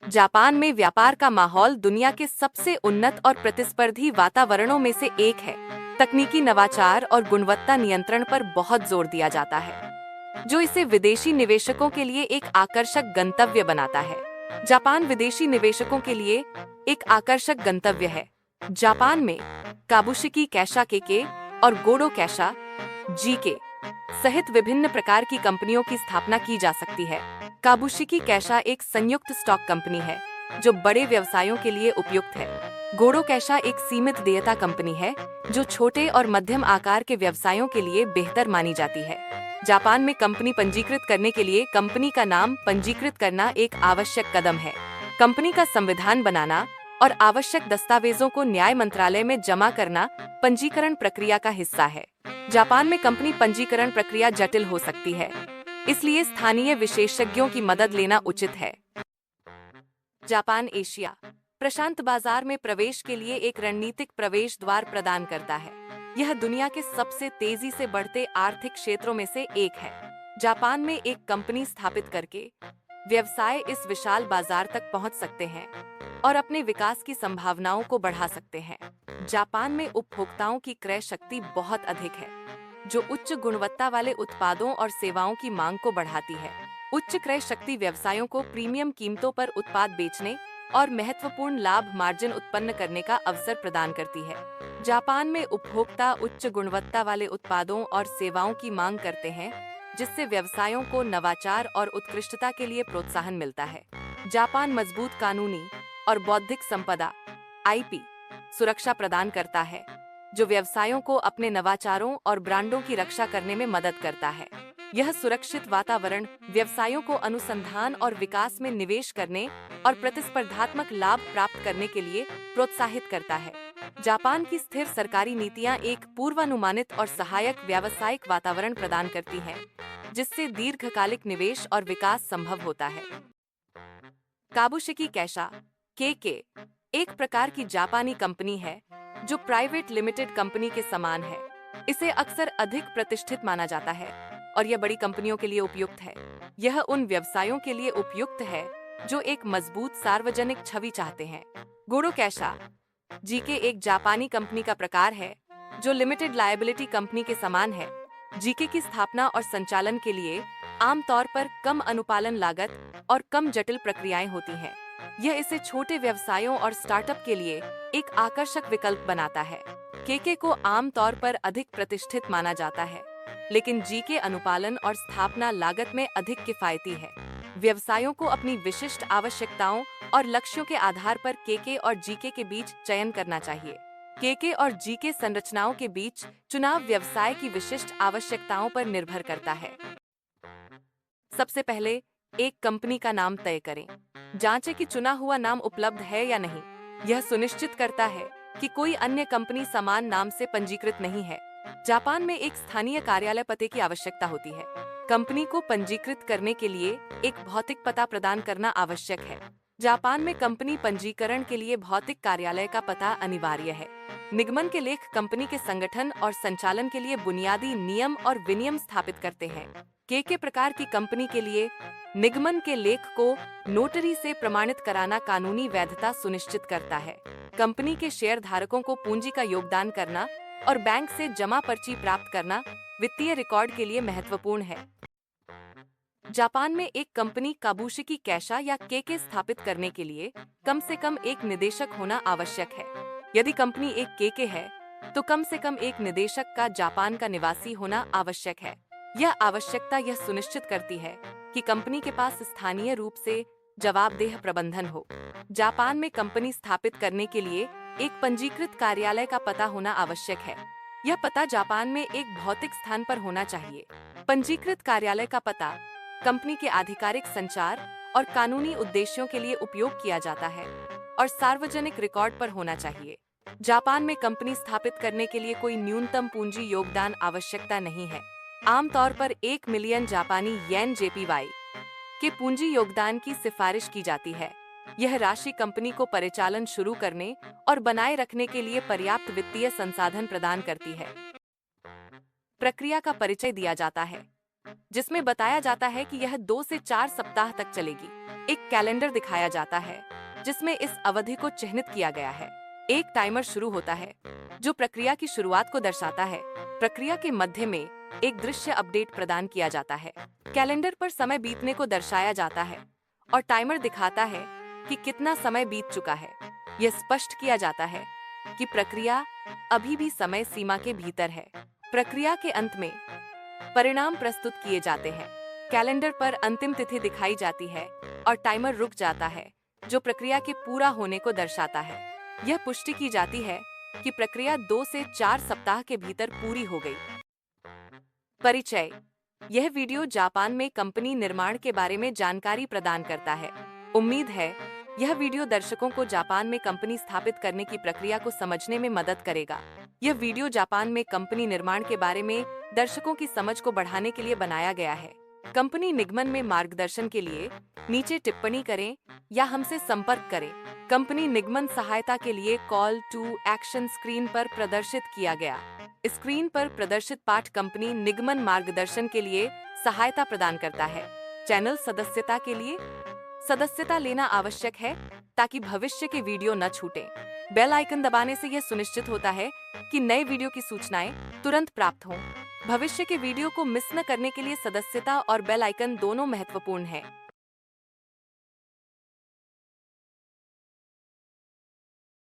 Japan में व्यापार का माहौल दुनिया के सबसे उन्नत और प्रतिस्पर्धी वातावरणों में से एक है। तकनीकी नवाचार और गुणवत्ता नियंत्रण पर बहुत जोर दिया जाता है, जो इसे विदेशी निवेशकों के लिए एक आकर्षक गंतव्य बनाता है। जापान विदेशी निवेशकों के लिए एक आकर्षक गंतव्य है। जापान में काबुशिकी कैशा केके और गोडो कैशा जीके सहित विभिन्न प्रकार की कंपनियों की स्थापना की जा सकती है। काबुशिकी कैशा एक संयुक्त स्टॉक कंपनी है जो बड़े व्यवसायों के लिए उपयुक्त है। गोडो कैशा एक सीमित देयता कंपनी है जो छोटे और मध्यम आकार के व्यवसायों के लिए बेहतर मानी जाती है। जापान में कंपनी पंजीकृत करने के लिए कंपनी का नाम पंजीकृत करना एक आवश्यक कदम है। कंपनी का संविधान बनाना और आवश्यक दस्तावेजों को न्याय मंत्रालय में जमा करना पंजीकरण प्रक्रिया का हिस्सा है। जापान में कंपनी पंजीकरण प्रक्रिया जटिल हो सकती है, इसलिए स्थानीय विशेषज्ञों की मदद लेना उचित है। जापान एशिया प्रशांत बाजार में प्रवेश के लिए एक रणनीतिक प्रवेश द्वार प्रदान करता है। यह दुनिया के सबसे तेजी से बढ़ते आर्थिक क्षेत्रों में से एक है। जापान में एक कंपनी स्थापित करके व्यवसाय इस विशाल बाजार तक पहुंच सकते हैं और अपने विकास की संभावनाओं को बढ़ा सकते हैं। जापान में उपभोक्ताओं की क्रय शक्ति बहुत अधिक है, जो उच्च गुणवत्ता वाले उत्पादों और सेवाओं की मांग को बढ़ाती है। उच्च क्रय शक्ति व्यवसायों को प्रीमियम कीमतों पर उत्पाद बेचने और महत्वपूर्ण लाभ मार्जिन उत्पन्न करने का अवसर प्रदान करती है। जापान में उपभोक्ता उच्च गुणवत्ता वाले उत्पादों और सेवाओं की मांग करते हैं, जिससे व्यवसायों को नवाचार और उत्कृष्टता के लिए प्रोत्साहन मिलता है। जापान मजबूत कानूनी और बौद्धिक संपदा आईपी सुरक्षा प्रदान करता है, जो व्यवसायों को अपने नवाचारों और ब्रांडों की रक्षा करने में मदद करता है। यह सुरक्षित वातावरण व्यवसायों को अनुसंधान और विकास में निवेश करने और प्रतिस्पर्धात्मक लाभ प्राप्त करने के लिए प्रोत्साहित करता है। जापान की स्थिर सरकारी नीतियां एक पूर्वानुमानित और सहायक व्यावसायिक वातावरण प्रदान करती हैं, जिससे दीर्घकालिक निवेश और विकास संभव होता है। काबुशिकी कैशा केके एक प्रकार की जापानी कंपनी है जो प्राइवेट लिमिटेड कंपनी के समान है। इसे अक्सर अधिक प्रतिष्ठित माना जाता है और यह बड़ी कंपनियों के लिए उपयुक्त है। यह उन व्यवसायों के लिए उपयुक्त है जो एक मजबूत सार्वजनिक छवि चाहते हैं। गोडो कैशा जीके एक जापानी कंपनी का प्रकार है जो लिमिटेड लायबिलिटी कंपनी के समान है। जीके की स्थापना और संचालन के लिए आमतौर पर कम अनुपालन लागत और कम जटिल प्रक्रियाएं होती हैं। यह इसे छोटे व्यवसायों और स्टार्टअप के लिए एक आकर्षक विकल्प बनाता है। केके को आमतौर पर अधिक प्रतिष्ठित माना जाता है, लेकिन जीके अनुपालन और स्थापना लागत में अधिक किफायती है। व्यवसायों को अपनी विशिष्ट आवश्यकताओं और लक्ष्यों के आधार पर केके और जीके के बीच चयन करना चाहिए। केके और जीके संरचनाओं के बीच चुनाव व्यवसाय की विशिष्ट आवश्यकताओं पर निर्भर करता है। सबसे पहले एक कंपनी का नाम तय करें। जांचें कि चुना हुआ नाम उपलब्ध है या नहीं। यह सुनिश्चित करता है कि कोई अन्य कंपनी समान नाम से पंजीकृत नहीं है। जापान में एक स्थानीय कार्यालय पते की आवश्यकता होती है। कंपनी को पंजीकृत करने के लिए एक भौतिक पता प्रदान करना आवश्यक है। जापान में कंपनी पंजीकरण के लिए भौतिक कार्यालय का पता अनिवार्य है। निगमन के लेख कंपनी के संगठन और संचालन के लिए बुनियादी नियम और विनियम स्थापित करते हैं। के प्रकार की कंपनी के लिए निगमन के लेख को नोटरी से प्रमाणित कराना कानूनी वैधता सुनिश्चित करता है। कंपनी के शेयर धारकों को पूंजी का योगदान करना और बैंक से जमा पर्ची प्राप्त करना वित्तीय रिकॉर्ड के लिए महत्वपूर्ण है। जापान में एक कंपनी काबुशिकी कैशा या केके स्थापित करने के लिए कम से कम एक निदेशक होना आवश्यक है। यदि कंपनी एक केके है, तो कम से कम एक निदेशक का जापान का निवासी होना आवश्यक है। यह आवश्यकता यह सुनिश्चित करती है कि कंपनी के पास स्थानीय रूप से जवाबदेह प्रबंधन हो। जापान में कंपनी स्थापित करने के लिए एक पंजीकृत कार्यालय का पता होना आवश्यक है। यह पता जापान में एक भौतिक स्थान पर होना चाहिए। पंजीकृत कार्यालय का पता कंपनी के आधिकारिक संचार और कानूनी उद्देश्यों के लिए उपयोग किया जाता है और सार्वजनिक रिकॉर्ड पर होना चाहिए। जापान में कंपनी स्थापित करने के लिए कोई न्यूनतम पूंजी योगदान आवश्यकता नहीं है। आमतौर पर 1 मिलियन जापानी येन जेपीवाई के पूंजी योगदान की सिफारिश की जाती है। यह राशि कंपनी को परिचालन शुरू करने और बनाए रखने के लिए पर्याप्त वित्तीय संसाधन प्रदान करती है। प्रक्रिया का परिचय दिया जाता है, जिसमें बताया जाता है कि यह 2 से 4 सप्ताह तक चलेगी। एक कैलेंडर दिखाया जाता है जिसमें इस अवधि को चिह्नित किया गया है। एक टाइमर शुरू होता है जो प्रक्रिया की शुरुआत को दर्शाता है। प्रक्रिया के मध्य में एक दृश्य अपडेट प्रदान किया जाता है। कैलेंडर पर समय बीतने को दर्शाया जाता है और टाइमर दिखाता है कि कितना समय बीत चुका है। यह स्पष्ट किया जाता है कि प्रक्रिया अभी भी समय सीमा के भीतर है। प्रक्रिया के अंत में परिणाम प्रस्तुत किए जाते हैं। कैलेंडर पर अंतिम तिथि दिखाई जाती है और टाइमर रुक जाता है जो प्रक्रिया के पूरा होने को दर्शाता है। यह पुष्टि की जाती है कि प्रक्रिया 2 से 4 सप्ताह के भीतर पूरी हो गई। परिचय। यह वीडियो जापान में कंपनी निर्माण के बारे में जानकारी प्रदान करता है। उम्मीद है यह वीडियो दर्शकों को जापान में कंपनी स्थापित करने की प्रक्रिया को समझने में मदद करेगा। यह वीडियो जापान में कंपनी निर्माण के बारे में दर्शकों की समझ को बढ़ाने के लिए बनाया गया है। कंपनी निगमन में मार्गदर्शन के लिए नीचे टिप्पणी करें या हमसे संपर्क करें। कंपनी निगमन सहायता के लिए कॉल टू एक्शन स्क्रीन पर प्रदर्शित किया गया। स्क्रीन पर प्रदर्शित पाठ कंपनी निगमन मार्गदर्शन के लिए सहायता प्रदान करता है। चैनल सदस्यता के लिए सदस्यता लेना आवश्यक है ताकि भविष्य के वीडियो न छूटें। बेल आइकन दबाने से यह सुनिश्चित होता है कि नए वीडियो की सूचनाएं तुरंत प्राप्त हों। भविष्य के वीडियो को मिस न करने के लिए सदस्यता और बेल आइकन दोनों महत्वपूर्ण हैं।